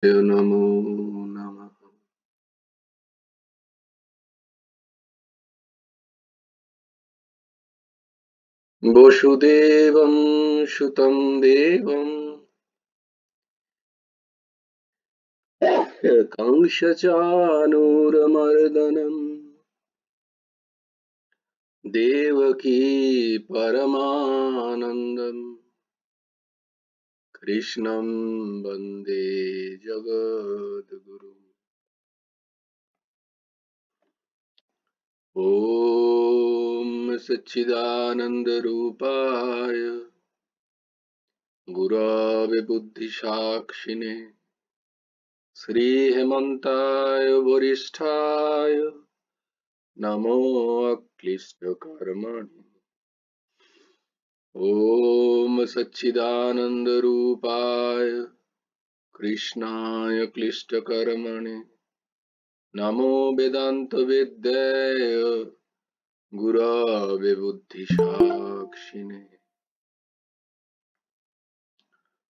नमो नमः। वसुदेवं सुतं देवं कंसचानूरमर्दनं देवकी परमानन्दं कृष्णं वन्दे जगद्गुरुम्। ॐ सच्चिदानन्दरूपाय गुरवे बुद्धिसाक्षिणे श्रीहेमन्ताय वरिष्ठाय नमो अक्लिष्टकर्मणि। ॐ सच्चिदानन्दरूपाय कृष्णाय क्लिष्टकर्मणि नमो वेदान्तवेद्याय गुरवे बुद्धिसाक्षिणे।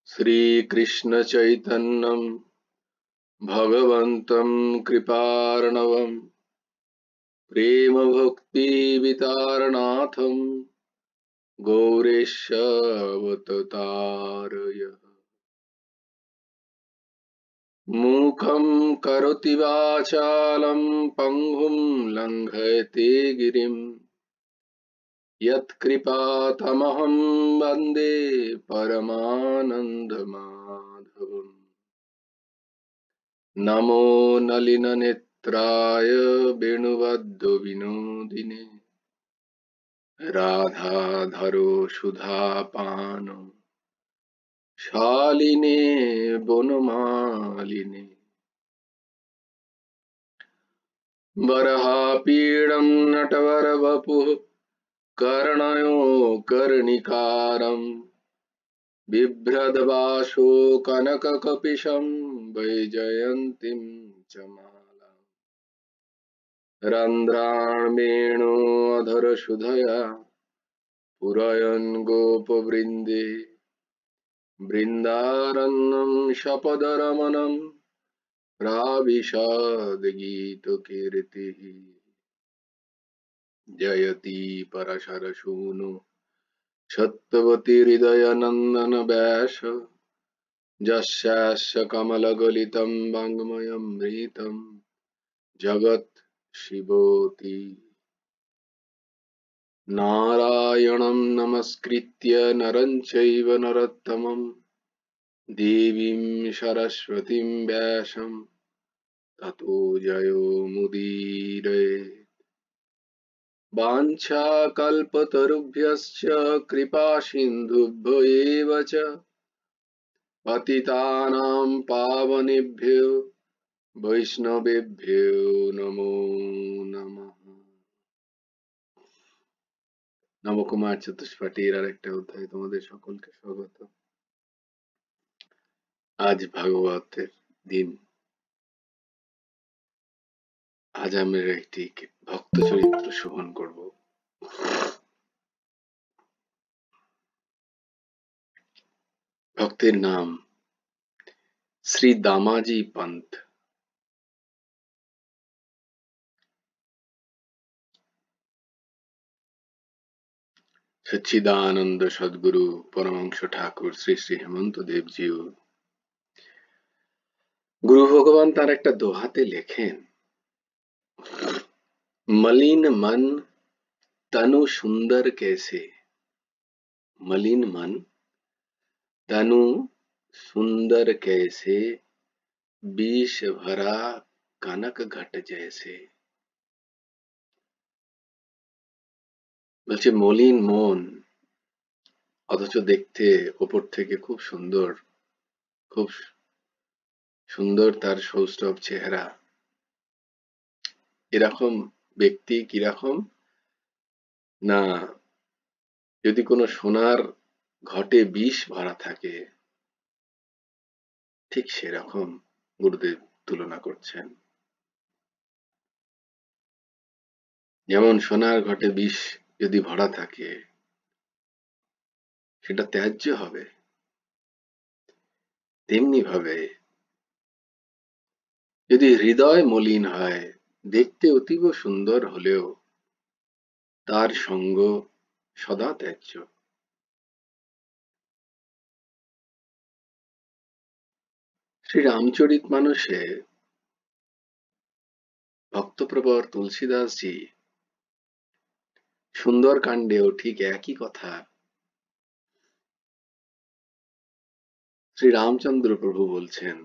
श्रीकृष्णचैतन्यं भगवन्तं कृपार्णवं प्रेमभक्तिवितारणाथं गौरेशवततारय। मूकं करोति वाचालं पङ्गुं लङ्घयते गिरिं यत्कृपातमहं वन्दे परमानन्दमाधवम्। नमो नलिननेत्राय वेणुवद्यविनोदिने राधाधरो सुधापान शालिने वनमालिने। वरहापीडं नटवरवपुः कर्णयो कर्णिकारं बिभ्रद्वासो कनककपिशं वैजयन्तीं च मालाम्। रन्ध्राणवेणोऽधरसुधया पुरयन् गोपवृन्दे बृन्दारण्यं शपदरमणं राविशद्गीतकीर्तिः। जयति परशरसूनो सत्यवती हृदयनन्दन व्यास यस्यास्य कमलगलितं वाङ्मयमृतं जगत् शिवोति। नारायणं नमस्कृत्य नरं चैव नरोत्तमं देवीं सरस्वतीं व्यासं ततो जयो मुदीरये। वाञ्छाकल्पतरुभ्यश्च कृपासिन्धुभ्यो एव च पतितानां पावनेभ्यो वैष्णवेभ्यो नमो नमः। নবকুমার চতুষ্পাঠীর আরেকটা অধ্যায় তোমাদের সকলকে স্বাগত। আজ ভাগবতের দিন। আজ আমরা একটি ভক্ত চরিত্র শ্রবণ করব। ভক্তের নাম শ্রী দামাজি পন্ত। सच्चिदानंद सद्गुरु परमहंस ठाकुर শ্রী শ্রী হেমন্ত দেবজিও গুরু ভগবান তার একটা দোহাতে লেখেন, मलिन मन तनु सुंदर कैसे। मलिन मन तनु सुंदर कैसे, विष भरा कनक घट जैसे। বলছে মলিন মন অথচ দেখতে উপর থেকে খুব সুন্দর, খুব সুন্দর তার সৌষ্ঠব চেহারা। এরকম ব্যক্তি কিরকম না, যদি কোনো সোনার ঘটে বিষ ভরা থাকে ঠিক সেরকম গুরুদেব তুলনা করছেন। যেমন সোনার ঘটে বিষ যদি ভরা থাকে সেটা ত্যায্য হবে, তেমনি ভাবে যদি হৃদয় মলিন হয়, দেখতে অতীব সুন্দর হলেও তার সঙ্গ সদা ত্যায্য। শ্রী রামচরিতমানসে ভক্তপ্রবর তুলসীদাসজি সুন্দরকাণ্ডেও ঠিক একই কথা শ্রী রামচন্দ্র প্রভু বলছেন।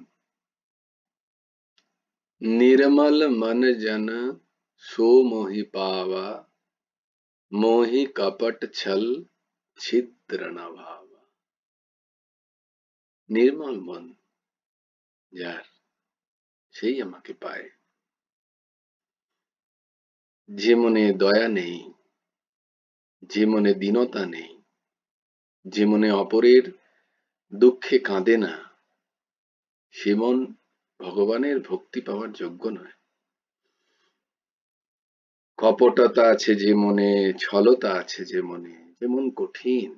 निर्मल मन जन सो मोहि पावा, मोहि कपट छल छिद्र न भावा। নির্মল মন যার, সেই আমাকে পায়। যে মনে দয়া নেই, যে মনে দীনতা নেই, যে মনে অপরের দুঃখে কাঁদে না, সে মন ভগবানের ভক্তি পাওয়ার যোগ্য নয়। কপটতা আছে যে মনে, ছলতা আছে যে মনে, যে মন কঠিন,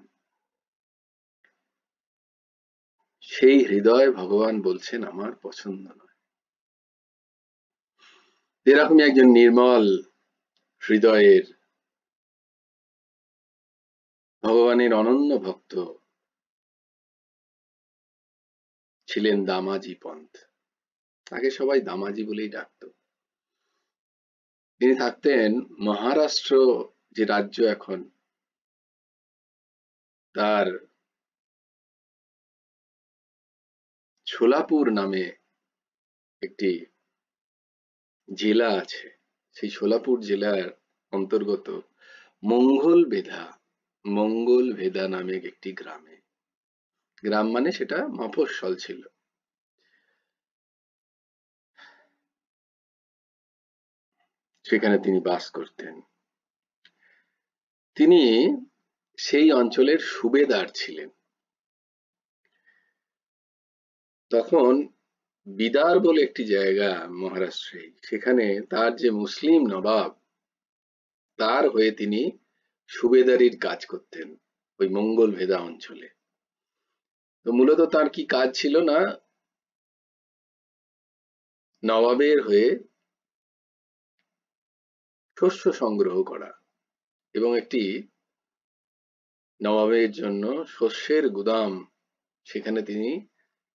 সেই হৃদয় ভগবান বলছেন আমার পছন্দ নয়। এরকমই একজন নির্মল হৃদয়ের ভগবানের অনন্য ভক্ত ছিলেন দামাজি পন্থ। তাকে সবাই দামাজি বলেই ডাকত। তিনি থাকতেন মহারাষ্ট্র যে রাজ্য এখন, তার সোলাপুর নামে একটি জেলা আছে। সেই সোলাপুর জেলার অন্তর্গত মঙ্গল ভেদা নামে একটি গ্রামে, গ্রাম মানে সেটা মফস্বল ছিল। সেখানে তিনি বাস করতেন। তিনি সেই অঞ্চলের সুবেদার ছিলেন। তখন বিদার বলে একটি জায়গা মহারাষ্ট্রে, সেখানে তার যে মুসলিম নবাব, তার হয়ে তিনি সুবেদারির কাজ করতেন ওই মঙ্গল ভেদা অঞ্চলে। তো মূলত তার কি কাজ ছিল না, নবাবের হয়ে শস্য সংগ্রহ করা এবং একটি নবাবের জন্য শস্যের গুদাম, সেখানে তিনি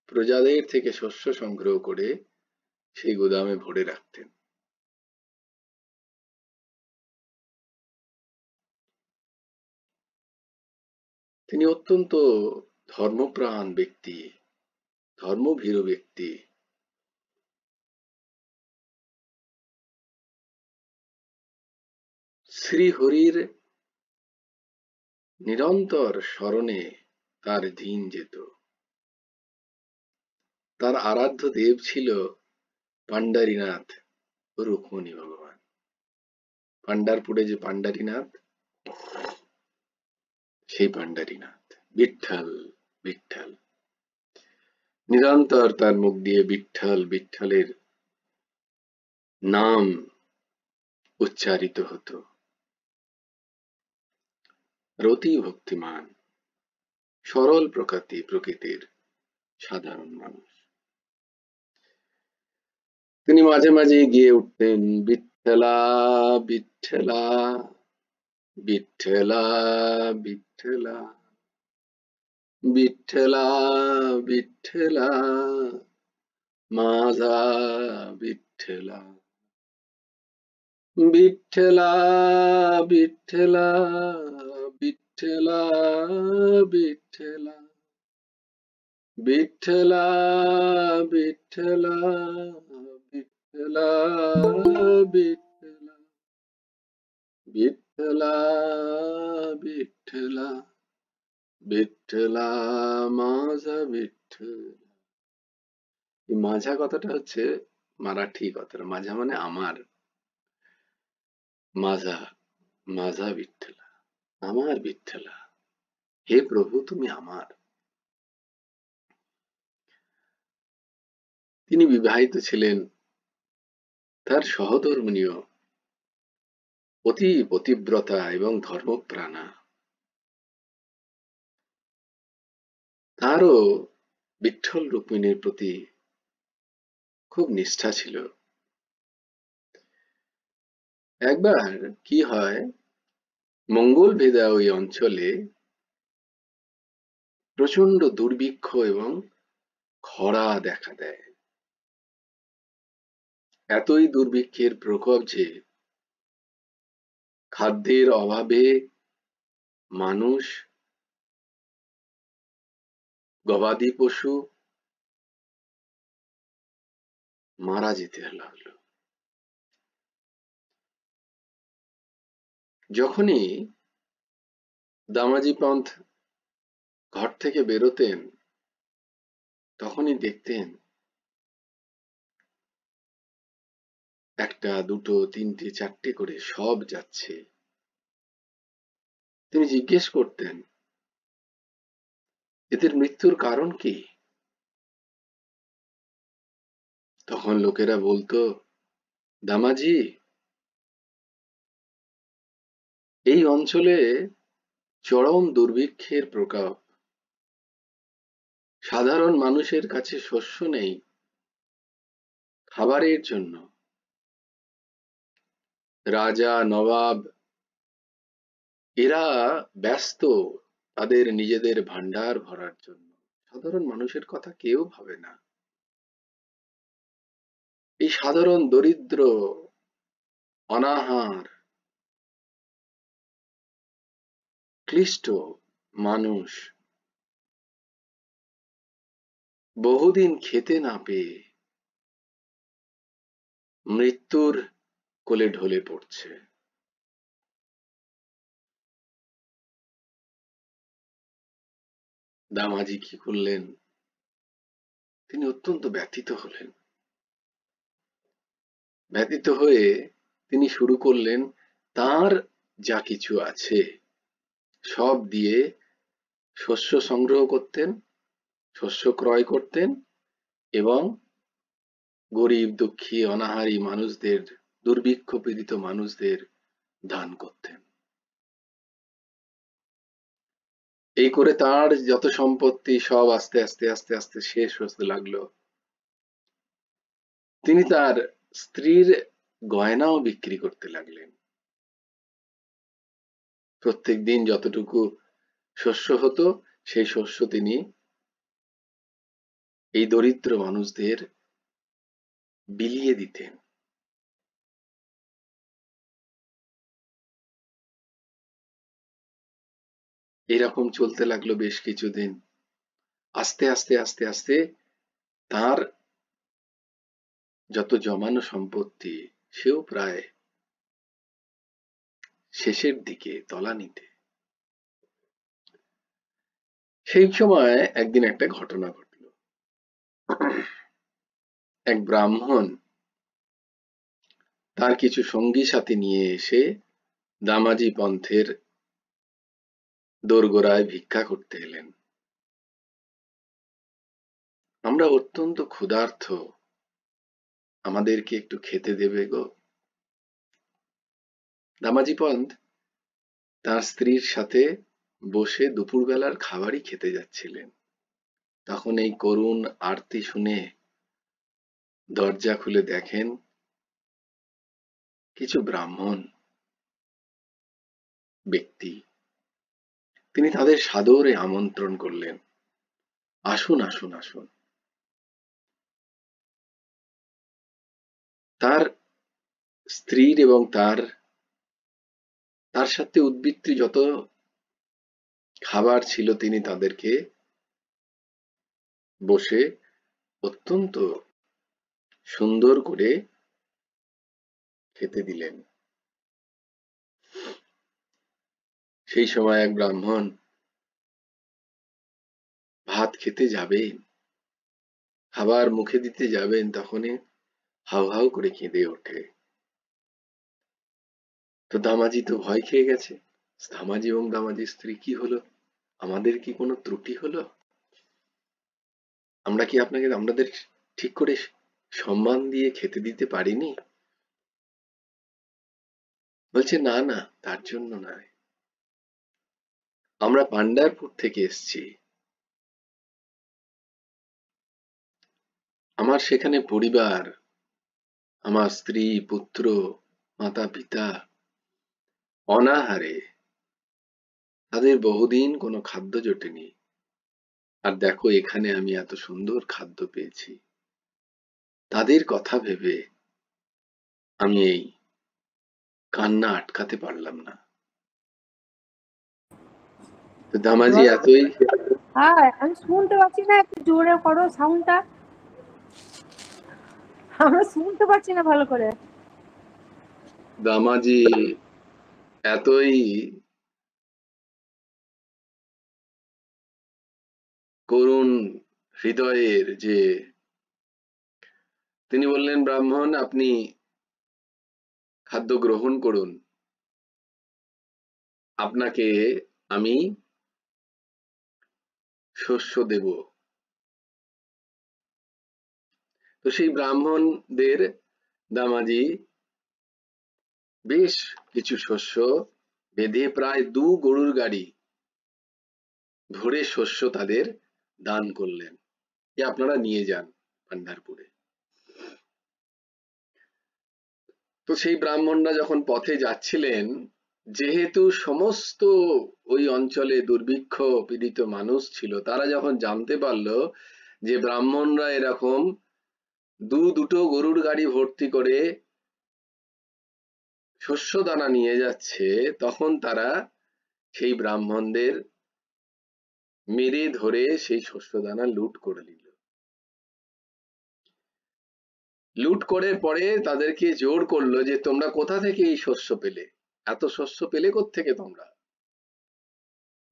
প্রজাদের থেকে শস্য সংগ্রহ করে সেই গুদামে ভরে রাখতেন। তিনি অত্যন্ত ধর্মপ্রাণ ব্যক্তি, ধর্মভীরু ব্যক্তি। শ্রীহরির নিরন্তর স্মরণে তার দিন যেত। তার আরাধ্য দেব ছিল পান্ডারীনাথ ও রুক্মিণী ভগবান। পান্ডারপুরে যে পান্ডারীনাথ, সেই পান্ডারীনাথ বিঠ্ঠল বিঠ্ঠল, নিরন্তর তার মুখ দিয়ে বিঠ্ঠল বিঠ্ঠলের নাম উচ্চারিত হতো। অতি ভক্তিমান, সরল প্রকৃতির সাধারণ মানুষ। তিনি মাঝে মাঝে গিয়ে উঠতেন, বিঠ্ঠলা বিঠ্ঠলা বিঠ্ঠলা বিঠ্ঠলা বিঠ্ঠলা বিঠ্ঠলা माझा विठ्ठला, विठ्ठला विठ्ठला विठ्ठला विठ्ठला विठ्ठला विठ्ठला विठ्ठला विठ्ठला विठ्ठला विठ्ठला विठ्ठला माझा विठ्ठल। माझा কথাটা হচ্ছে মারাঠি কথাটা, माझा মানে আমার, माझा माझा विठ्ठला, আমার বিঠ্ঠলা, হে প্রভু তুমি আমার। তিনি বিবাহিত ছিলেন। তার সহধর্মিণীও অতি পতিব্রতা এবং ধর্মপ্রাণা। তারও বিঠ্ঠল রুক্মিণীর প্রতি খুব নিষ্ঠা ছিল। একবার কি হয়, মঙ্গল ভেদা ওই অঞ্চলে প্রচন্ড দুর্ভিক্ষ এবং খরা দেখা দেয়। এতই দুর্ভিক্ষের প্রকোপ যে খাদ্যের অভাবে মানুষ, গবাদি পশু মারা যেতে লাগলো। যখনই দামাজি পন্থ ঘর থেকে বেরোতেন, তখনই দেখতেন একটা, দুটো, তিনটে, চারটে করে সব যাচ্ছে। তিনি জিজ্ঞেস করতেন, এদের মৃত্যুর কারণ কি? তখন লোকেরা বলতো, দামাজি, এই অঞ্চলে চরম দুর্ভিক্ষের প্রকোপ, সাধারণ মানুষের কাছে শস্য নেই খাবারের জন্য। রাজা, নবাব এরা ব্যস্ত তাদের নিজেদের ভান্ডার ভরার জন্য, সাধারণ মানুষের কথা কেউ ভাবে না। এই সাধারণ দরিদ্র, অনাহার, ক্লিষ্ট মানুষ বহুদিন খেতে না পেয়ে মৃত্যুর কোলে ঢলে পড়ছে। দামাজি কি করলেন? তিনি অত্যন্ত ব্যথিত হলেন। ব্যথিত হয়ে তিনি শুরু করলেন তার যা কিছু আছে সব দিয়ে শস্য সংগ্রহ করতেন, শস্য ক্রয় করতেন এবং গরিব, দুঃখী, অনাহারী মানুষদের, দুর্ভিক্ষ পীড়িত মানুষদের দান করতেন। এই করে তার যত সম্পত্তি সব আস্তে আস্তে আস্তে আস্তে শেষ হতে লাগলো। তিনি তার স্ত্রীর গয়নাও বিক্রি করতে লাগলেন। প্রত্যেক দিন যতটুকু শস্য হতো সেই শস্য তিনি এই দরিদ্র মানুষদের বিলিয়ে দিতেন। এরকম চলতে লাগলো বেশ কিছুদিন। আস্তে আস্তে আস্তে আস্তে তার যত জমানো সম্পত্তি সেও প্রায় শেষের দিকে, তলানিতে। সেই সময় একদিন একটা ঘটনা ঘটল। এক ব্রাহ্মণ তার কিছু সঙ্গী সাথী নিয়ে এসে দামাজি পন্থের দোরগোড়ায় ভিক্ষা করতে এলেন। আমরা অত্যন্ত ক্ষুধার্ত, আমাদেরকে একটু খেতে দেবে গো। দামাজি পন্থ তার স্ত্রীর সাথে বসে দুপুরবেলার খাবারই খেতে যাচ্ছিলেন। তখন এই করুণ আরতি শুনে দরজা খুলে দেখেন কিছু ব্রাহ্মণ ব্যক্তি। তিনি তাদের সাদরে আমন্ত্রণ করলেন, আসুন আসুন আসুন। তার স্ত্রীর এবং তার সাথে উদ্বৃত্ত যত খাবার ছিল তিনি তাদেরকে বসে অত্যন্ত সুন্দর করে খেতে দিলেন। সেই সময় এক ব্রাহ্মণ ভাত খেতে যাবেন, খাবার মুখে দিতে যাবেন, তখনই হাউ হাউ করে কেঁদে ওঠে। তো দামাজি তো ভয় খেয়ে গেছে। দামাজি এবং দামাজির স্ত্রী, কি হলো? আমাদের কি কোনো ত্রুটি হলো? আমরা কি আপনাকে আমাদের ঠিক করে সম্মান দিয়ে খেতে দিতে পারিনি? বলছে, না না, তার জন্য নয়, আমরা পান্ডারপুর থেকে এসেছি, আমার সেখানে পরিবার, আমার স্ত্রী, পুত্র, মাতা পিতা অনাহারে, তাদের বহুদিন কোনো খাদ্য জোটেনি। আর দেখো এখানে আমি এত সুন্দর খাদ্য পেয়েছি। তাদের কথা ভেবে আমি এই কান্না আটকাতে পারলাম না। তো দামাজি এতই, হ্যাঁ, আমি শুনতে পাচ্ছি না, একটু জোরে করো সাউন্ডটা, আমরা শুনতে পাচ্ছি না ভালো করে। দামাজি এতই করুণ হৃদয়ের যে তিনি বললেন, ব্রাহ্মণ আপনি খাদ্য গ্রহণ করুন, আপনাকে আমি শস্য দেব। তো সেই ব্রাহ্মণদের দামাজি বেশ কিছু শস্য বেঁধে প্রায় 2 গরুর গাড়ি ভরে শস্য তাদের দান করলেন, যে আপনারা নিয়ে যান পান্ডারপুরে। তো সেই ব্রাহ্মণরা যখন পথে যাচ্ছিলেন, যেহেতু সমস্ত ওই অঞ্চলে দুর্ভিক্ষ পীড়িত মানুষ ছিল, তারা যখন জানতে পারলো যে ব্রাহ্মণরা এরকম দুটো গরুর গাড়ি ভর্তি করে শস্য দানা নিয়ে যাচ্ছে, তখন তারা সেই ব্রাহ্মণদের মেরে ধরে সেই শস্য দানা লুট করে নিল। লুট করে পরে তাদেরকে জোর করলো যে তোমরা কোথা থেকে এই শস্য পেলে, এত শস্য পেলে কোত্থেকে তোমরা?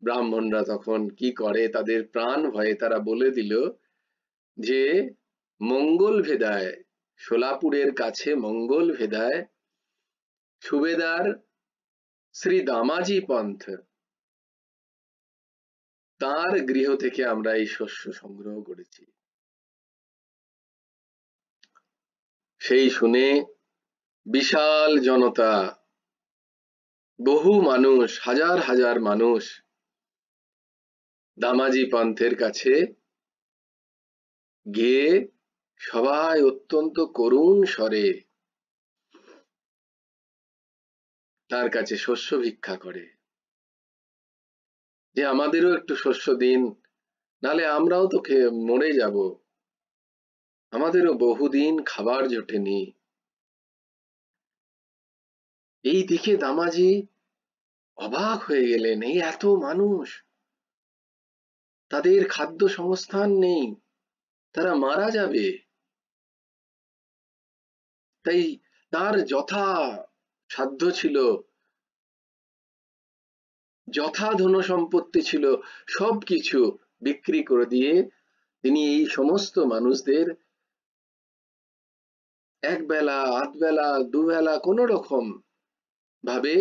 ব্রাহ্মণরা তখন কি করে, তাদের প্রাণ ভয়ে তারা বলে দিল যে মঙ্গল ভেদায়, সোলাপুরের কাছে মঙ্গল ভেদায় সুবেদার শ্রী দামাজি পন্থ, তার গৃহ থেকে আমরা এই শস্য সংগ্রহ করেছি। সেই শুনে বিশাল জনতা, বহু মানুষ, হাজার হাজার মানুষ দামাজি পন্থের কাছে গিয়ে সবাই অত্যন্ত করুণ স্বরে তার কাছে শস্য ভিক্ষা করে, যে আমাদেরও একটু শস্য দিন, নালে আমরাও তো মরে যাব, আমাদেরও বহুদিন খাবার জোটেনি। এই দিকে দামাজি অবাক হয়ে গেলেন, এই এত মানুষ, তাদের খাদ্য সংস্থান নেই, তারা মারা যাবে। তাই তার যথা সাধ্য ছিল, যথা ধন সম্পত্তি ছিল, সবকিছু বিক্রি করে দিয়ে তিনি এই সমস্ত মানুষদের এক বেলা, আধ বেলা, দুবেলা কোন রকম ভাবে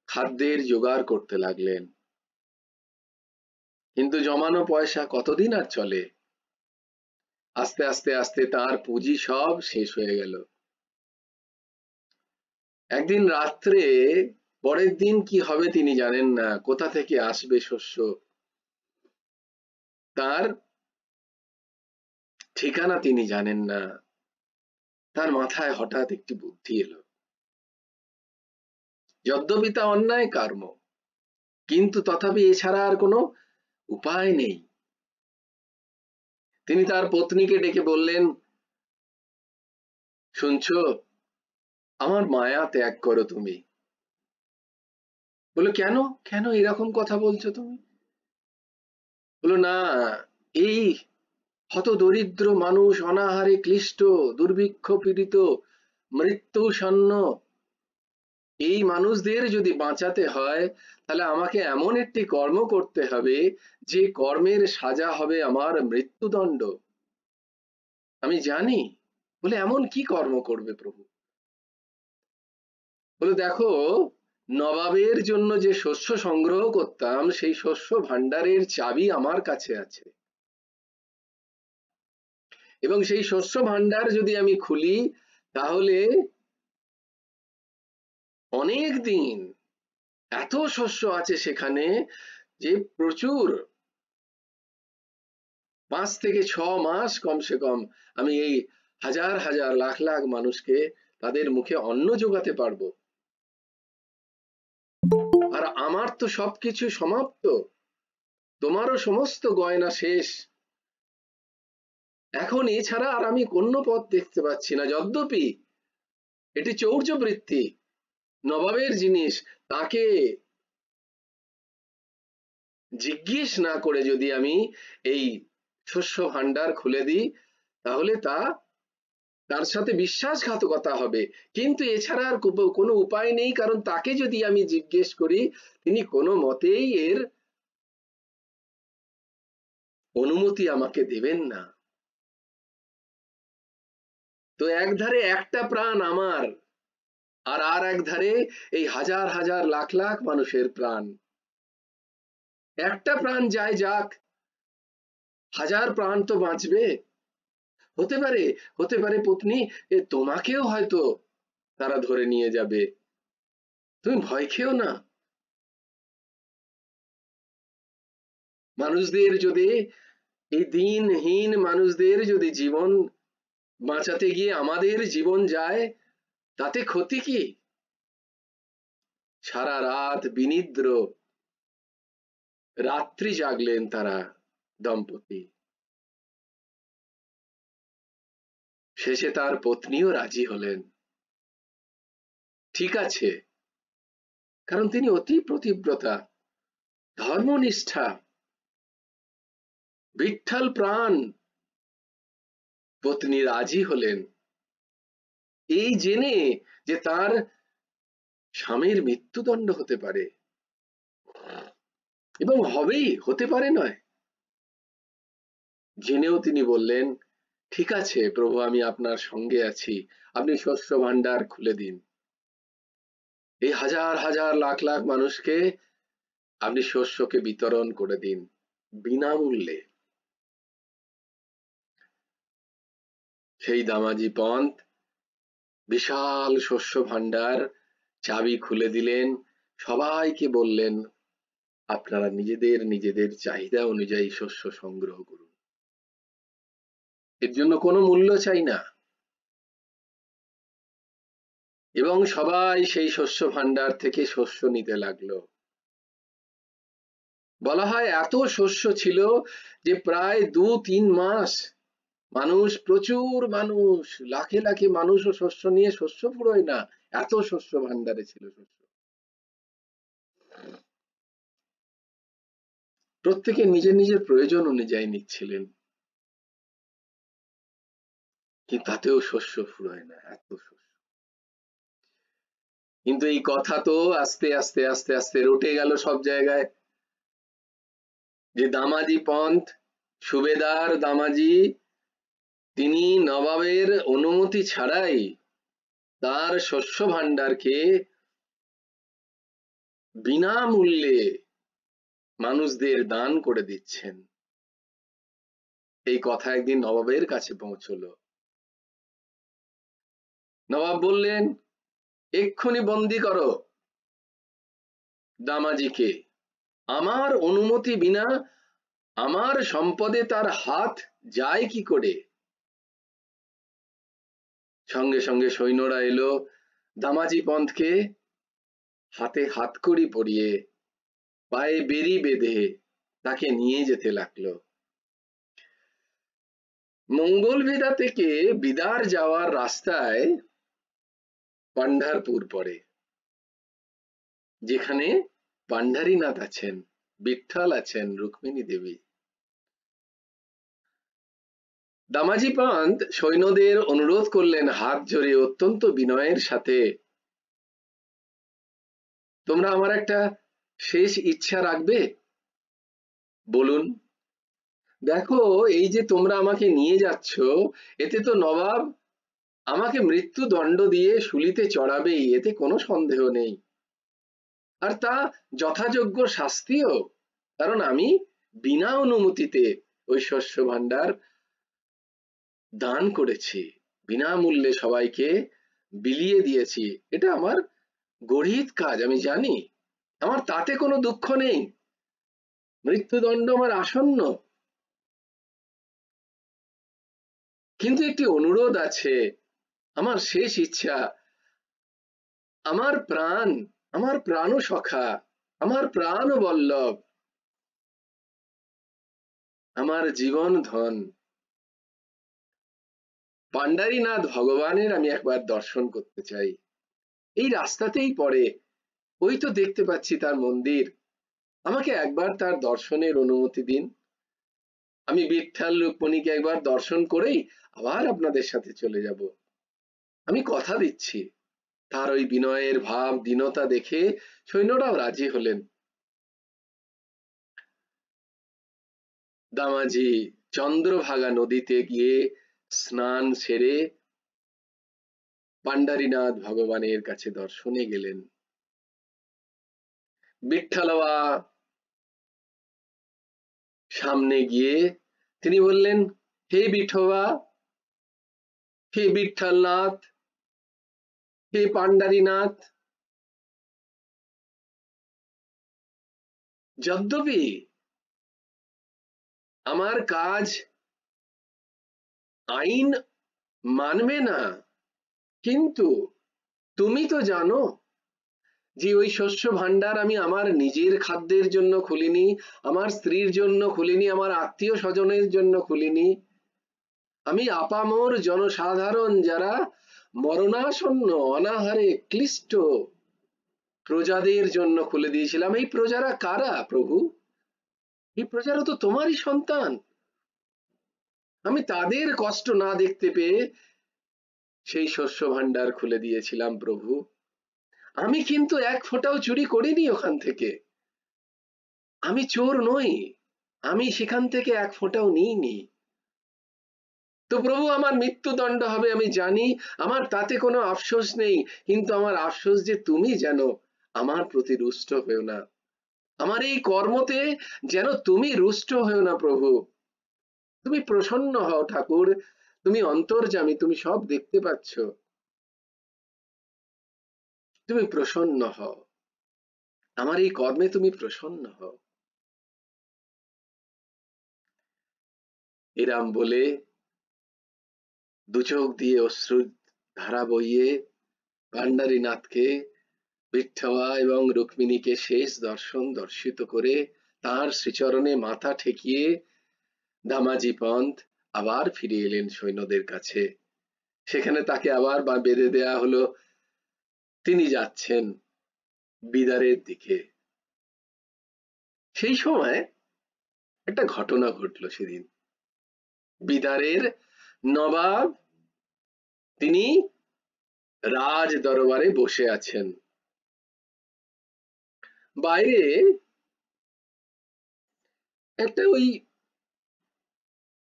খাদ্যের জোগাড় করতে লাগলেন। কিন্তু জমানো পয়সা কতদিন আর চলে? আস্তে আস্তে আস্তে তার পুঁজি সব শেষ হয়ে গেল। একদিন রাত্রে, পরের দিন কি হবে তিনি জানেন না, কোথা থেকে আসবে শস্য, তার ঠিকানা তিনি জানেন না। তার মাথায় হঠাৎ একটি বুদ্ধি এলো, যদ্যপি তা অন্যায় কর্ম, কিন্তু তথাপি এছাড়া আর কোনো উপায় নেই। তিনি তার পত্নীকে ডেকে বললেন, শুনছো, আমার মায়া ত্যাগ করো তুমি। বললো কেন, কেন এরকম কথা বলছো তুমি? বললো না, এই হত দরিদ্র মানুষ, অনাহারে ক্লিষ্ট, দুর্ভিক্ষ পীড়িত, মৃত্যুশন্ন, এই মানুষদের যদি বাঁচাতে হয়, তাহলে আমাকে এমন একটি কর্ম করতে হবে যে কর্মের সাজা হবে আমার মৃত্যুদণ্ড। আমি জানি। বলে এমন কি কর্ম করবে প্রভু? বলে দেখো, নবাবের জন্য যে শস্য সংগ্রহ করতাম, সেই শস্য ভাণ্ডারের চাবি আমার কাছে আছে, এবং সেই শস্য ভাণ্ডার যদি আমি খুলি, তাহলে অনেক দিন এত শস্য আছে সেখানে যে প্রচুর 5 থেকে 6 মাস কমসে কম আমি এই হাজার হাজার লাখ লাখ মানুষকে তাদের মুখে অন্ন জোগাতে পারবো। আর আমার তো সবকিছু সমাপ্ত, তোমারও সমস্ত গয়না শেষ। এখন এছাড়া আর আমি কোনো পথ দেখতে পাচ্ছি না। যদ্যপি এটি চৌর্যবৃত্তি, নবাবের জিনিস, তাকে জিজ্ঞেস না করে যদি আমি এই শস্য ভান্ডার খুলে দিই, তাহলে তার সাথে বিশ্বাসঘাতকতা হবে। কিন্তু এছাড়া আর কোনো উপায় নেই, কারণ তাকে যদি আমি জিজ্ঞেস করি, তিনি কোনো মতেই এর অনুমতি আমাকে দেবেন না। তো একধারে একটা প্রাণ আমার, আর এক ধারে এই হাজার হাজার লাখ লাখ মানুষের প্রাণ। একটা প্রাণ যায় যাক, হাজার প্রাণ তো বাঁচবে। হতে পারে পত্নী, তোমাকেও হয়তো তারা ধরে নিয়ে যাবে, তুমি ভয় খেও না। মানুষদের যদি, এই দিনহীন মানুষদের যদি জীবন বাঁচাতে গিয়ে আমাদের জীবন যায়, তাতে ক্ষতি কি? সারা রাত বিনিদ্র রাত্রি জাগলেন তারা দম্পতি। শেষে তার পত্নীও রাজি হলেন, ঠিক আছে, কারণ তিনি অতি প্রতিব্রতা, ধর্মনিষ্ঠা, বিঠ্ঠল প্রাণ। পত্নী রাজি হলেন এই জেনে যে তার স্বামীর মৃত্যুদণ্ড হতে পারে, এবং হতে পারে নয়, জেনেও তিনি বললেন, ঠিক আছে প্রভু, আমি আপনার সঙ্গে আছি, আপনি শস্য ভান্ডার খুলে দিন, এই হাজার হাজার লাখ লাখ মানুষকে আপনি শস্যকে বিতরণ করে দিন বিনামূল্যে। সেই দামাজি পন্থ বিশাল শস্য ভান্ডার চাবি খুলে দিলেন, সবাইকে বললেন, আপনারা নিজেদের নিজেদের চাহিদা অনুযায়ী শস্য সংগ্রহ করুন, এর জন্য কোনো মূল্য চাই না। এবং সবাই সেই শস্য ভান্ডার থেকে শস্য নিতে লাগলো। বলা হয় এত শস্য ছিল যে প্রায় 2-3 মাস মানুষ, প্রচুর মানুষ, লাখে লাখে মানুষও শস্য নিয়ে শস্য ফুরোয় না, এত শস্য ভান্ডারে ছিল শস্য। প্রত্যেকে নিজের নিজের প্রয়োজন অনুযায়ী নিচ্ছিলেন, কিন্তু তাতেও শস্য ফুরোয় না, এত শস্য। কিন্তু এই কথা তো আস্তে আস্তে আস্তে আস্তে রটে গেল সব জায়গায়, যে দামাজি পন্থ, সুবেদার দামাজি, তিনি নবাবের অনুমতি ছাড়াই তার শস্য ভান্ডারকে বিনামূল্যে মানুষদের দান করে দিচ্ছেন। এই কথা একদিন নবাবের কাছে পৌঁছলো। নবাব বললেন, এক্ষুনি বন্দি করো দামাজিকে, আমার অনুমতি বিনা আমার সম্পদে তার হাত যায় কি করে? সঙ্গে সঙ্গে সৈন্যরা এলো, দামাজি পন্থকে হাতে হাতকড়ি পরিয়ে পায়ে বেড়ি বেঁধে তাকে নিয়ে যেতে লাগলো। মঙ্গলভেদা থেকে বিদার যাওয়ার রাস্তায় পান্ডারপুর পড়ে, যেখানে পান্ডারীনাথ আছেন, বিঠ্ঠল আছেন, রুক্মিণী দেবী। দামাজি পন্থ সৈন্যদের অনুরোধ করলেন হাত জোড়ে, অত্যন্ত বিনয়ের সাথে, তোমরা আমার একটা শেষ ইচ্ছা রাখবে? বলুন। দেখো, এই যে তোমরা আমাকে নিয়ে যাচ্ছ, এতে তো নবাব আমাকে মৃত্যুদণ্ড দিয়ে শুলিতে চড়াবেই, এতে কোনো সন্দেহ নেই, আর তা যথাযোগ্য শাস্তিও, কারণ আমি বিনা অনুমতিতে ওই শস্য ভান্ডার দান করেছি, বিনামূল্যে সবাইকে বিলিয়ে দিয়েছি, এটা আমার গর্হিত কাজ, আমি জানি, আমার তাতে কোনো দুঃখ নেই, মৃত্যুদণ্ড আমার আসন্ন, কিন্তু একটি অনুরোধ আছে, আমার শেষ ইচ্ছা, আমার প্রাণ সখা, আমার প্রাণ বল্লভ, আমার জীবন ধন পান্ডারীনাথ ভগবানের আমি একবার দর্শন করতে চাই। এই রাস্তাতেই পড়ে, ওই তো দেখতে পাচ্ছি তার মন্দির, আমাকে একবার তার দর্শনের অনুমতি দিন। আমি বিঠ্ঠল রুক্মিণীকে একবার দর্শন করেই আবার আপনাদের সাথে চলে যাব, আমি কথা দিচ্ছি। তার ওই বিনয়ের ভাব, দীনতা দেখে সৈন্যরাও রাজি হলেন। দামাজি চন্দ্রভাগা নদীতে গিয়ে স্নান সেরে পান্ডারীনাথ ভগবানের কাছে দর্শনে গেলেন। বিঠ্ঠলবা সামনে গিয়ে তিনি বললেন, হে বিঠোবা, হে বিঠ্ঠলনাথ, হে পান্ডারীনাথ, যদ্যপি আমার কাজ আইন মানবে না, কিন্তু তুমি তো জানো যে ওই শস্য ভান্ডার আমি আমার নিজের খাদ্যের জন্য খুলিনি, আমার স্ত্রীর জন্য খুলিনি, আমার আত্মীয় স্বজনের জন্য খুলিনি, আমি আপামর জনসাধারণ যারা মরণাসন্ন অনাহারে ক্লিষ্ট প্রজাদের জন্য খুলে দিয়েছিলাম। এই প্রজারা কারা প্রভু? এই প্রজারা তো তোমারই সন্তান। আমি তাদের কষ্ট না দেখতে পেয়ে সেই শস্য ভান্ডার খুলে দিয়েছিলাম প্রভু। আমি কিন্তু এক ফোঁটাও চুরি করিনি ওখান থেকে, আমি চোর নই, আমি সেখান থেকে এক ফোঁটাও নিইনি। তো প্রভু আমার মৃত্যুদণ্ড হবে আমি জানি, আমার তাতে কোনো আফসোস নেই, কিন্তু আমার আফসোস যে তুমি যেন আমার প্রতি রুষ্ট হয়েও না, আমার এই কর্মতে যেন তুমি রুষ্ট হয়েও না প্রভু। তুমি প্রসন্ন হও ঠাকুর, তুমি অন্তর্যামী, তুমি সব দেখতে পাচ্ছ, তুমি প্রসন্ন হও, আমার এই কর্মে তুমি প্রসন্ন হও। এরাম বলে দু চোখ দিয়ে অশ্রুর ধারা বইয়ে পান্ডারীনাথকে, বিঠোবা এবং রুক্মিণীকে শেষ দর্শন দর্শিত করে তার শ্রীচরণে মাথা ঠেকিয়ে দামাজি পন্থ আবার ফিরে এলেন সৈন্যদের কাছে। সেখানে তাকে আবার বেঁধে দেয়া হলো। তিনি যাচ্ছেন বিদারের দিকে। সেই সময় একটা ঘটনা ঘটলো সেদিন। বিদারের নবাব তিনি রাজ দরবারে বসে আছেন, বাইরে একটা ওই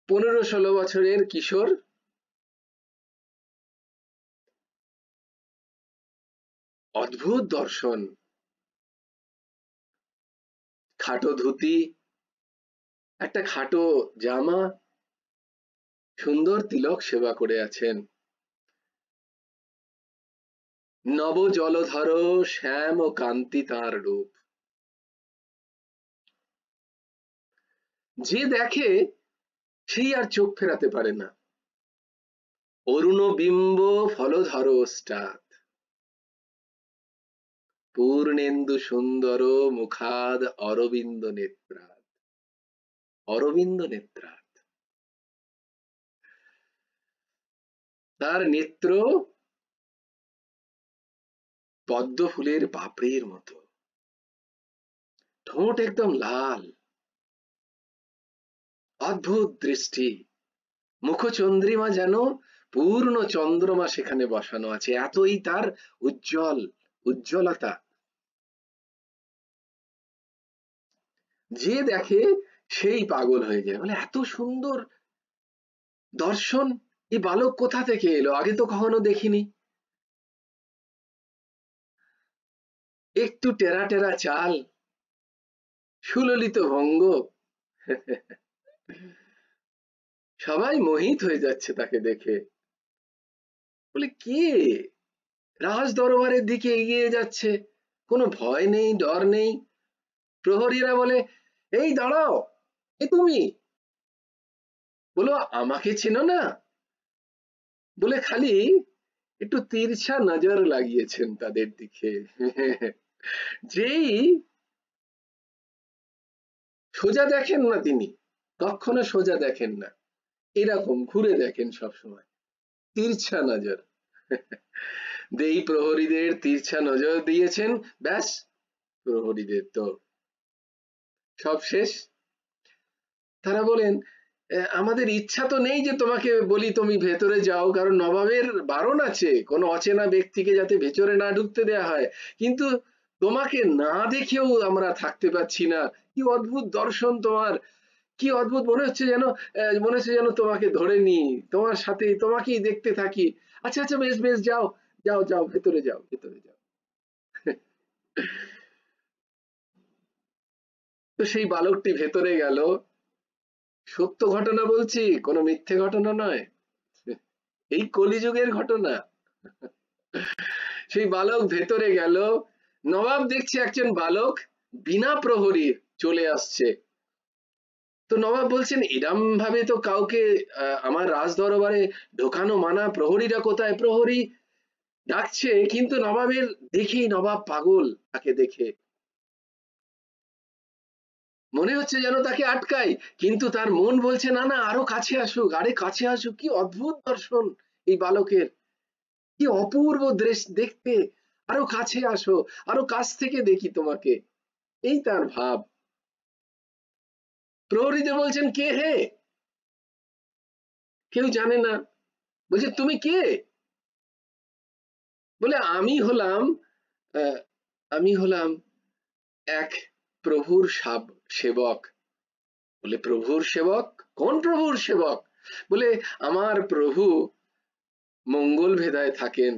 15-16 বছরের কিশোর অদ্ভুত দর্শন, খাটো ধুতি, একটা খাটো জামা, সুন্দর তিলক সেবা করে আছেন। নব জলধর শ্যাম ও কান্তি তার রূপ, যে দেখে সেই আর চোখ ফেরাতে পারে না। অরুণ বিম্ব ফলধর স্টাত, পূর্ণেন্দু সুন্দর মুখাদ অরবিন্দ নেত্রাত, অরবিন্দ নেত্রাত, তার নেত্র পদ্ম ফুলের পাপড়ির মতো, ঠোঁট একদম লাল, অদ্ভুত দৃষ্টি, মুখচন্দ্রিমা যেন পূর্ণ চন্দ্রমা সেখানে বসানো আছে, এতই তার উজ্জ্বলতা। যে দেখে সেই পাগল হয়ে যায়, বলে এত সুন্দর দর্শন, এই বালক কোথা থেকে এলো, আগে তো কখনো দেখিনি। একটু টেরা টেরা চাল, সুললিত ভঙ্গ, সবাই মোহিত হয়ে যাচ্ছে তাকে দেখে। বলে কে? রাজ দরবারের দিকে এগিয়ে যাচ্ছে, কোনো ভয় নেই, ডর নেই। প্রহরীরা বলে, এই দাঁড়াও, এ তুমি? বলো আমাকে চেনো না? বলে খালি একটু তিরছা নজর লাগিয়েছেন তাদের দিকে। যেই সোজা দেখেন না তিনি, কখনো সোজা দেখেন না, এরকম ঘুরে দেখেন সব সময়, তিরছা নজর। দেই প্রহরীদের তিরছা নজর দিয়েছেন, ব্যাস প্রহরীদের তো সব শেষ। তারা বলেন আমাদের ইচ্ছা তো নেই যে তোমাকে বলি তুমি ভেতরে যাও, কারণ নবাবের বারণ আছে কোনো অচেনা ব্যক্তিকে যাতে ভেতরে না ঢুকতে দেয়া হয়, কিন্তু তোমাকে না দেখেও আমরা থাকতে পারছি না, কি অদ্ভুত দর্শন তোমার, কি অদ্ভুত, মনে হচ্ছে যেন তোমাকে ধরে নি, তোমার সাথে তোমাকেই দেখতে থাকি। আচ্ছা আচ্ছা, বেশ বেশ, যাও যাও যাও, ভেতরে যাও ভেতরে যাও। তো সেই বালকটি ভেতরে গেল, সত্য ঘটনা বলছি, কোনো মিথ্যে ঘটনা নয়, এই কলিযুগের ঘটনা। সেই বালক ভেতরে গেল, নবাব দেখছে একজন বালক বিনা প্রহরী চলে আসছে। তো নবাব বলছেন এরম ভাবে তো কাউকে আমার রাজ দরবারে ঢোকানো মানা, প্রহরীরা কোথায়? প্রহরী ডাকছে, কিন্তু নবাবের দেখেই নবাব পাগল, তাকে দেখে মনে হচ্ছে যেন তাকে আটকায়, কিন্তু তার মন বলছে না না, আরো কাছে আসুক, আরে কাছে আসুক, কি অদ্ভুত দর্শন এই বালকের, কি অপূর্ব দৃশ্য দেখতে, আরো কাছে আসো, আরো কাছ থেকে দেখি তোমাকে, এই তার ভাব। প্রহরীতে বলছেন কে হে? কেউ জানে না। বলছে তুমি কে? বলে আহ, আমি হলাম এক প্রভুর সেবক। বলে প্রভুর সেবক? কোন প্রভুর সেবক? বলে আমার প্রভু মঙ্গল ভেদায় থাকেন,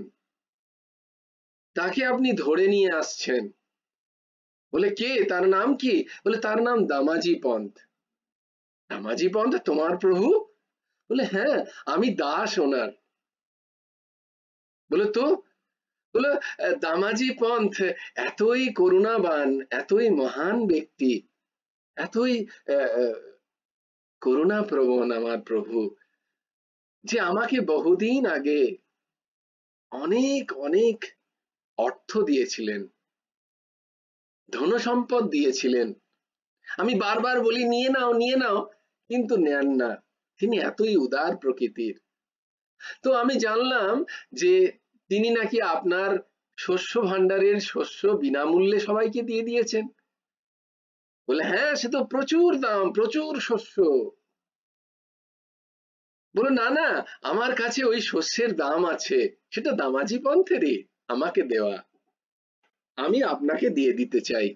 তাকে আপনি ধরে নিয়ে আসছেন। বলে কে, তার নাম কি? বলে তার নাম দামাজি পন্থ। দামাজি পন্থ তোমার প্রভু? বলে হ্যাঁ, আমি দাস ওনার। বলে তো? বলে দামাজি পন্থ এতই করুণাবান, এতই মহান ব্যক্তি, এতই করুণাপ্রবণ আমার প্রভু, যে আমাকে বহুদিন আগে অনেক অনেক অর্থ দিয়েছিলেন, ধন সম্পদ দিয়েছিলেন। আমি বারবার বলি নিয়ে নাও নিয়ে নাও, কিন্তু নেন না, তিনি এতই উদার প্রকৃতির। তো আমি জানলাম যে তিনি নাকি আপনার শস্য ভাণ্ডারের শস্য বিনামূল্যে সবাইকে দিয়ে দিয়েছেন। বলে হ্যাঁ, সে তো প্রচুর দাম, প্রচুর শস্য। বলে না না, আমার কাছে ওই শস্যের দাম আছে, সেটা দামাজি পন্থেরই আমাকে দেওয়া, আমি আপনাকে দিয়ে দিতে চাই,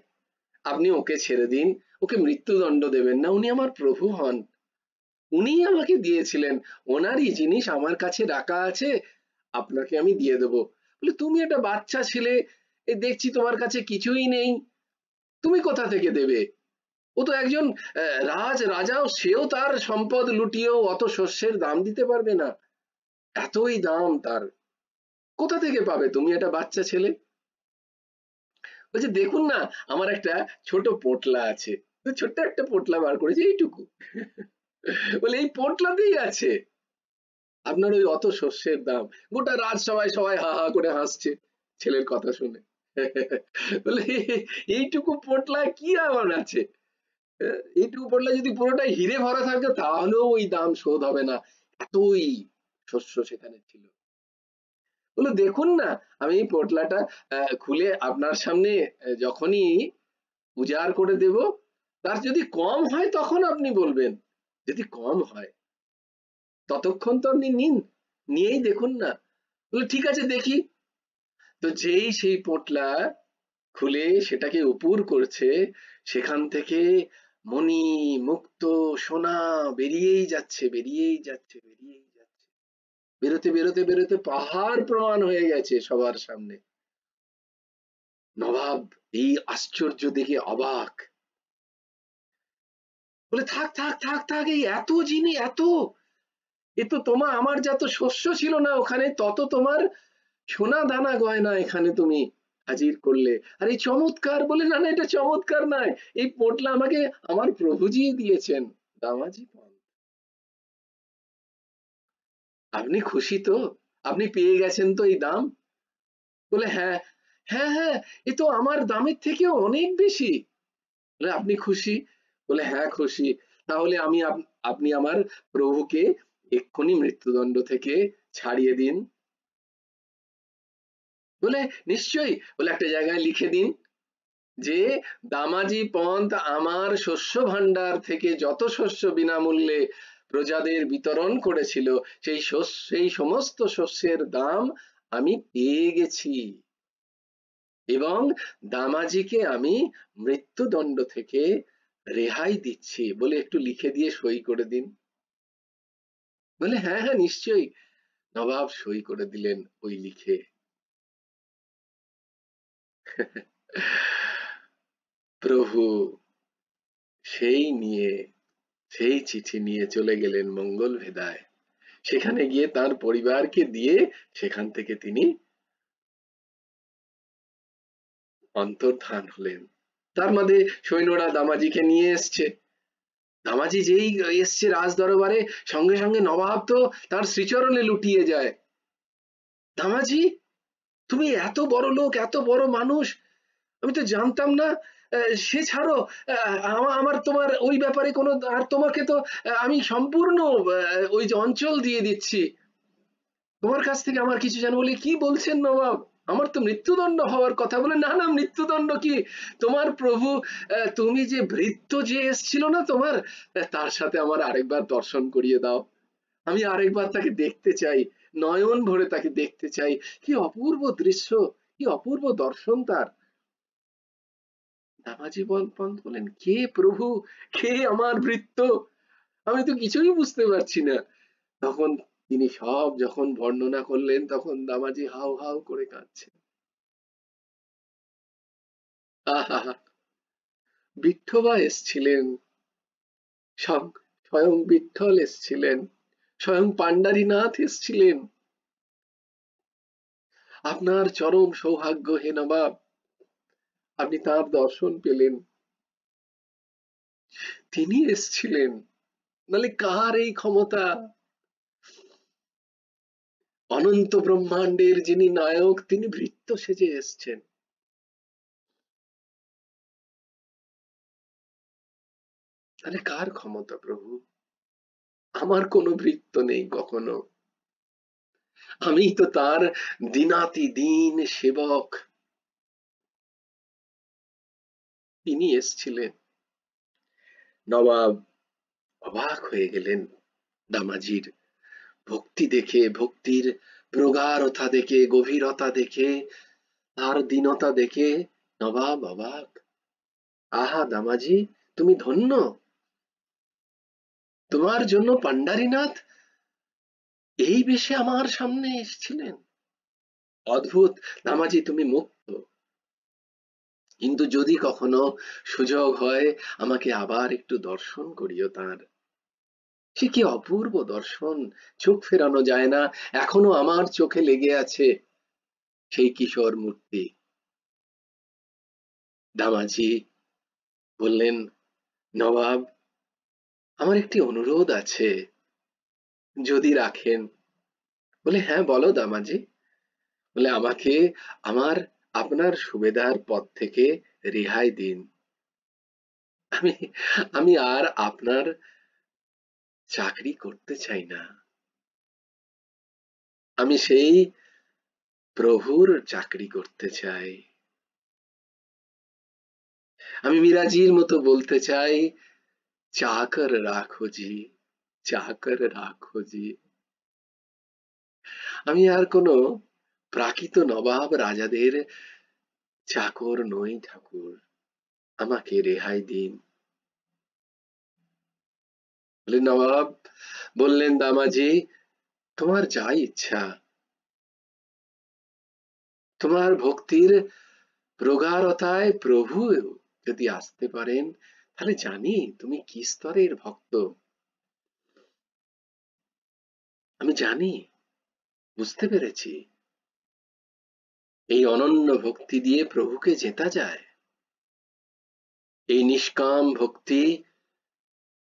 আপনি ওকে ছেড়ে দিন, ওকে মৃত্যুদণ্ড দেবেন না, উনি আমার প্রভু হন, উনিই আমাকে দিয়েছিলেন, ওনারই জিনিস আমার কাছে রাখা আছে, আপনাকে আমি দিয়ে দেবো। বলে তুমি একটা বাচ্চা ছেলে, এই দেখছি তোমার কাছে কিছুই নেই, তুমি কোথা থেকে দেবে? ও তো একজন রাজাও, সেও তার সম্পদ লুটিয়েও অত শস্যের দাম দিতে পারবে না, এতই দাম তার, কোথা থেকে পাবে তুমি, একটা বাচ্চা ছেলে? বলছে দেখুন না, আমার একটা ছোট পোটলা আছে, ছোট্ট একটা পোটলা বার করেছে, এইটুকু। বলে এই পোটলাতেই আছে আপনার ওই অত শস্যের দাম। গোটা রাত সবাই সবাই হা হা করে হাসছে ছেলের কথা শুনে। বলে এইটুকু পোটলায় কি আমার আছে? এইটুকু পোটলা যদি পুরোটাই হিরে ভরা থাকে তাহলেও ওই দাম শোধ হবে না, এতই শস্য সেখানে ছিল। বলে দেখুন না, আমি এই পোটলাটা খুলে আপনার সামনে যখনই উজাড় করে দেব, তার যদি কম হয় তখন আপনি বলবেন, যদি কম হয় ততক্ষণ তো আপনি নিন, নিয়েই দেখুন না। বলে ঠিক আছে দেখি। তো যেই সেই পোটলা খুলে সেটাকে উপুর করছে, সেখান থেকে মণি মুক্ত সোনা বেরিয়েই যাচ্ছে, বেরিয়েই যাচ্ছে, বেরিয়েই যাচ্ছে, বেরোতে বেরোতে বেরোতে পাহাড় প্রমাণ হয়ে গেছে সবার সামনে। নবাব এই আশ্চর্য দেখে অবাক। বলে থাক থাক থাক থাক, এই এত জিনিস, এ তো আমার যত শস্য ছিল না ওখানে, তত তোমার সোনা দানা গয়না এখানে তুমি হাজির করলে, আর এই চমৎকার। বলে না না, এটা চমৎকার নয়, এই পোটলা আমাকে আমার প্রভুজি দিয়েছেন, দামাজি পন্থ। আপনি খুশি তো? আপনি পেয়ে গেছেন তো এই দাম? বলে হ্যাঁ, হ্যাঁ, হ্যাঁ, এ তো আমার দামের থেকেও অনেক বেশি। বলে আপনি খুশি? বলে হ্যাঁ খুশি। তাহলে আপনি আমার প্রভুকে এক্ষুনি মৃত্যুদণ্ড থেকে ছাড়িয়ে দিন। বলে নিশ্চয়ই। বলে একটা জায়গায় লিখে দিন যে দামাজি পন্থ আমার শস্য ভাণ্ডার থেকে যত শস্য বিনামূল্যে প্রজাদের বিতরণ করেছিল সেই সমস্ত শস্যের দাম আমি পেয়ে গেছি এবং দামাজিকে আমি মৃত্যুদণ্ড থেকে রেহাই দিচ্ছি বলে একটু লিখে দিয়ে সই করে দিন। বলে হ্যাঁ হ্যাঁ নিশ্চয়ই। নবাব সই করে দিলেন ওই লিখে। প্রভু সেই সেই চিঠি নিয়ে চলে গেলেন মঙ্গল ভেদায়। সেখানে গিয়ে তার পরিবারকে দিয়ে সেখান থেকে তিনি অন্তর্ধান হলেন। তার মধ্যে সৈন্যরা দামাজিকে নিয়ে এসছে। দামাজি যেই এসছে রাজ দরবারে, সঙ্গে সঙ্গে নবাব তো তার শ্রীচরণে লুটিয়ে যায়। দামাজি, তুমি এত বড় লোক, এত বড় মানুষ, আমি তো জানতাম না। সে ছাড়ো, আমার তোমার ওই ব্যাপারে কোনো, আর তোমাকে তো আমি সম্পূর্ণ ওই যে অঞ্চল দিয়ে দিচ্ছি, তোমার কাছ থেকে আমার কিছু জানো। বলে কি বলছেন নবাব, আমার তো মৃত্যুদণ্ড হওয়ার কথা। বলে না না, মৃত্যুদণ্ড কি, তোমার প্রভু, তুমি যে ভৃত্য যে এসছিল না তোমার, তার সাথে আমার আরেকবার দর্শন করিয়ে দাও, আমি আরেকবার তাকে দেখতে চাই, নয়ন ভরে তাকে দেখতে চাই। কি অপূর্ব দৃশ্য, কি অপূর্ব দর্শন তার। দামাজি পন্ত বলেন কে প্রভু, কে আমার ভৃত্য, আমি তো কিছুই বুঝতে পারছি না। তখন তিনি সব যখন বর্ণনা করলেন তখন দামাজি হাউ হাউ করে কাঁদছেন। আহা, বিঠোবা এসছিলেন, স্বয়ং বিঠ্ঠল এসছিলেন, স্বয়ং পান্ডারীনাথ এসছিলেন। আপনার চরম সৌভাগ্য হে নবাব, আপনি তার দর্শন পেলেন। তিনি এসছিলেন, নালে কার এই ক্ষমতা? অনন্ত ব্রহ্মাণ্ডের যিনি নায়ক তিনি ভৃত্য সেজে এসছেন। তাহলে কার ক্ষমতা প্রভু? আমার কোনো ভৃত্য নেই কখনো, আমি তো তার দিনাতি দিন সেবক। তিনি এসছিলেন। নবাব অবাক হয়ে গেলেন দামাজির ভক্তি দেখে, ভক্তির প্রগাঢ়তা দেখে, গভীরতা দেখে, তার দীনতা দেখে নবাব অবাক। আহা দামাজি, তুমি ধন্য, তোমার জন্য পান্ডারীনাথ এই বেশে আমার সামনে এসেছিলেন। অদ্ভুত দামাজি, তুমি মুক্ত, কিন্তু যদি কখনো সুযোগ হয় আমাকে আবার একটু দর্শন করিও তার। সে কি অপূর্ব দর্শন, চোখ ফেরানো যায় না, এখনো আমার চোখে লেগে আছে সেই কিশোর মূর্তি। দামাজি বললেন নবাব, আমার একটি অনুরোধ আছে, যদি রাখেন। বলে হ্যাঁ বলো দামাজি। বলে আমাকে আমার আপনার সুবেদার পদ থেকে রেহাই দিন, আমি আমি আর আপনার চাকরি করতে চাই না, আমি সেই প্রভুর চাকরি করতে চাই। আমি মিরাজির মতো বলতে চাই, চাকর রাখো জি, চাকর রাখো জি। আমি আর কোনো প্রাকৃত নবাব রাজাদের চাকর নই ঠাকুর, আমাকে রেহাই দিন। বলে নবাব বললেন দামাজি, তোমার যা ইচ্ছা, তোমার ভক্তির প্রগাঢ়তায় প্রভু যদি আসতে পারেন, তাহলে জানি তুমি কি স্তরের ভক্ত, আমি জানি, বুঝতে পেরেছি। এই অনন্য ভক্তি দিয়ে প্রভুকে জেতা যায়, এই নিষ্কাম ভক্তি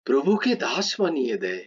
প্রভুকে দাস বানিয়ে দেয়।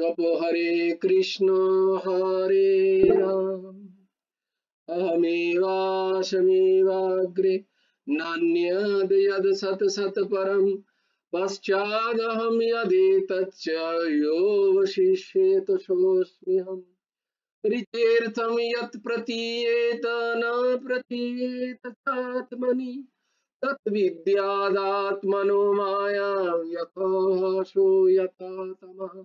जप हरे कृष्ण हरे राम अहमेवाशमेवाग्रे नान्यद् यद् सत् सत् परम् पश्चादहं यदेतच्च योऽवशिष्येत सोऽस्म्यहम् ऋतेर्थं यत् प्रतीयेत न प्रतीयेत चात्मनि तद्विद्यादात्मनो मायां यथासो यथा तमः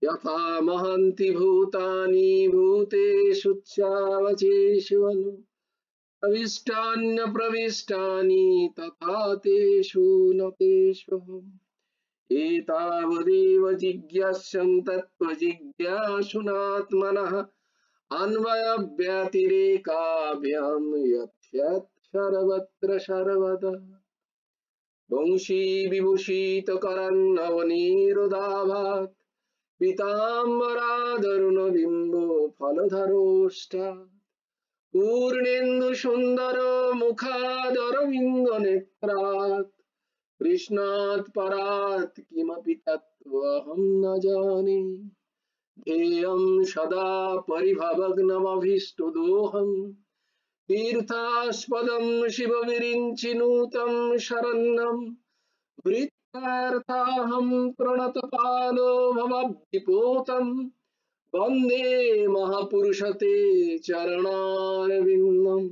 यथा महन्ति भूतानि भूतेषु चावचेषु अविष्टान्यप्रविष्टानि तथा तेषु न तेष्वहम् एतावदेव जिज्ञास्यं तत्त्वजिज्ञासुनात्मनः अन्वयव्यतिरेकाभ्यां यत् सर्वत्र सर्वदा वंशी विभूषितकरन्नवनीरुदाभात् पीताम्बरादरुणबिम्बो फलधरोष्टात् पूर्णेन्दुसुन्दर मुखादरविन्दनेत्रात् कृष्णात् परात् किमपि तत्त्वमहं न जाने ध्येयं सदा परिभवग्नमभीष्टदोहम् तीर्थास्पदं शिवविरिञ्चिनुतं शरण्यं वृत्तार्थाहं प्रणतपालो भवद्दिपोतं वन्दे महापुरुषते चरणारविन्दम्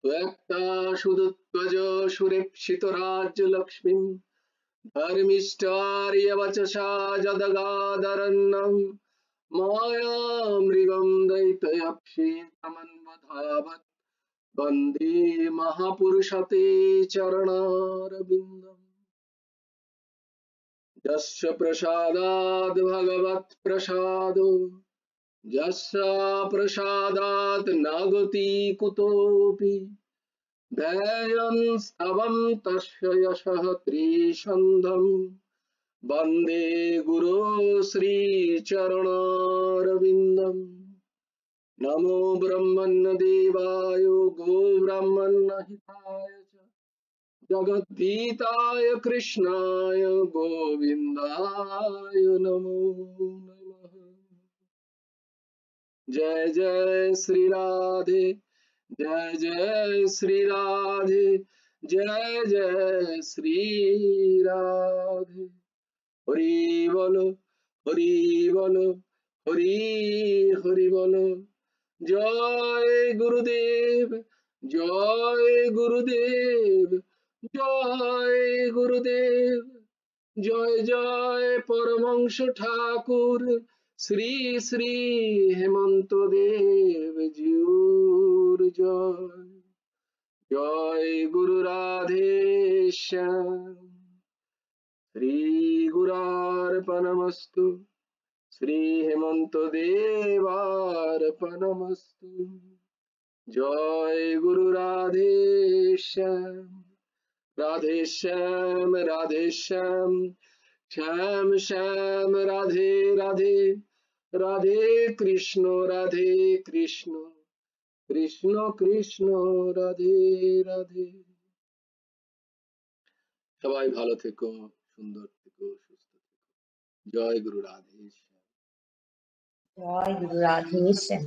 त्वक्ताशुदुत्वज सुरेप्सितराज्यलक्ष्मीं धर्मिष्ठार्यवचसा जदगादरन्नं मायामृगं दैत्ययक्षेत्रमन्वधावत् वन्दे महापुरुषते चरणारविन्दम् यस्य प्रसादाद् भगवत्प्रसादो यस्य प्रसादात् न गति कुतोऽपि दैयं स्तवं तस्य यशः त्रिसन्धं वन्दे गुरो श्रीचरणारविन्दम् नमो ब्रह्मण्यदेवाय गोब्राह्मणहिताय च जगद्गीताय कृष्णाय गोविन्दाय नमो नमः। जय जय श्री राधे जय जय श्री राधे जय जय श्री राधे। हरि बोलो हरि बोलो हरि हरि बोलो। जय गुरुदेव जय गुरुदेव जय गुरुदेव। जय जय परमहंस ठाकुर श्री श्री हेमंत देव जिउर जय। जय गुरु राधेश्याम। श्री गुरार्पणमस्तु श्री हेमंत देवार्पणमस्तु। जय गुरु राधेश्याम राधेश्याम राधेश्याम श्याम श्याम राधे राधे राधे कृष्ण कृष्ण कृष्ण রাধে রাধে। সবাই ভালো থেকো, সুন্দর থেকো, সুস্থ থেকো। জয় গুরু রাধেশ্যাম। জয় গুরু রাধেশ্যাম।